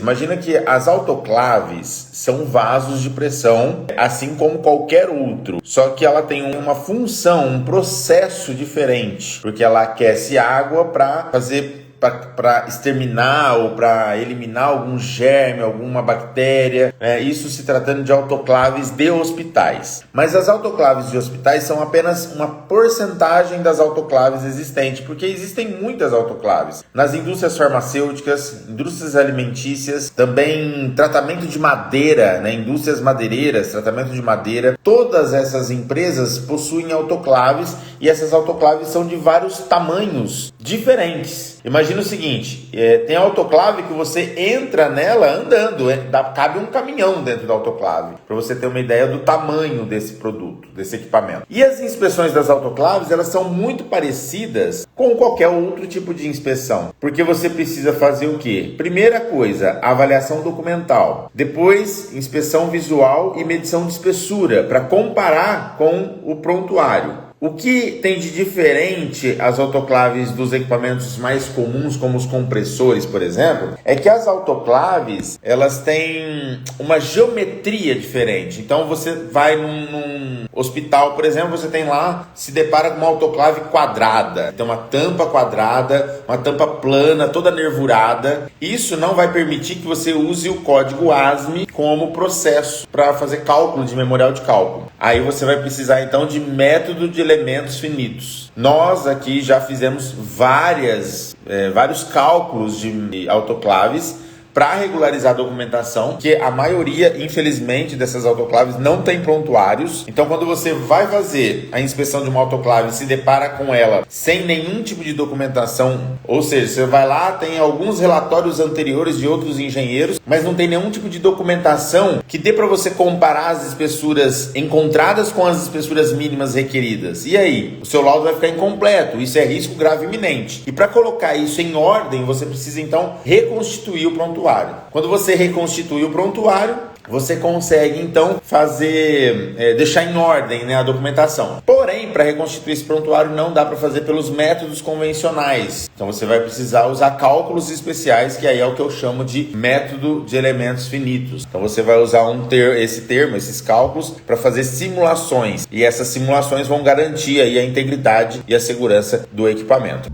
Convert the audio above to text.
Imagina que as autoclaves são vasos de pressão, assim como qualquer outro, só que ela tem uma função, um processo diferente, porque ela aquece água para exterminar ou para eliminar algum germe, alguma bactéria, isso se tratando de autoclaves de hospitais. Mas as autoclaves de hospitais são apenas uma porcentagem das autoclaves existentes, porque existem muitas autoclaves. Nas indústrias farmacêuticas, indústrias alimentícias, também tratamento de madeira, indústrias madeireiras, tratamento de madeira, todas essas empresas possuem autoclaves e essas autoclaves são de vários tamanhos diferentes. Imagina o seguinte, tem autoclave que você entra nela andando, cabe um caminhão dentro da autoclave, para você ter uma ideia do tamanho desse produto, desse equipamento. E as inspeções das autoclaves, elas são muito parecidas com qualquer outro tipo de inspeção, porque você precisa fazer o quê? Primeira coisa, avaliação documental, depois inspeção visual e medição de espessura, para comparar com o prontuário. O que tem de diferente as autoclaves dos equipamentos mais comuns, como os compressores, por exemplo, é que as autoclaves, elas têm uma geometria diferente. Então você vai num hospital, por exemplo, você tem lá, se depara com uma autoclave quadrada. Tem uma tampa quadrada, uma tampa plana, toda nervurada. Isso não vai permitir que você use o código ASME como processo para fazer cálculo de memorial de cálculo. Aí você vai precisar então de método de elementos finitos. Nós aqui já fizemos vários cálculos de autoclaves para regularizar a documentação, que a maioria, infelizmente, dessas autoclaves não tem prontuários. Então, quando você vai fazer a inspeção de uma autoclave e se depara com ela sem nenhum tipo de documentação, ou seja, você vai lá, tem alguns relatórios anteriores de outros engenheiros, mas não tem nenhum tipo de documentação que dê para você comparar as espessuras encontradas com as espessuras mínimas requeridas. E aí? O seu laudo vai ficar incompleto. Isso é risco grave iminente. E para colocar isso em ordem, você precisa, então, reconstituir o prontuário. Quando você reconstitui o prontuário, você consegue então deixar em ordem a documentação. Porém, para reconstituir esse prontuário não dá para fazer pelos métodos convencionais. Então você vai precisar usar cálculos especiais, que aí é o que eu chamo de método de elementos finitos. Então você vai usar esses cálculos para fazer simulações. E essas simulações vão garantir aí a integridade e a segurança do equipamento.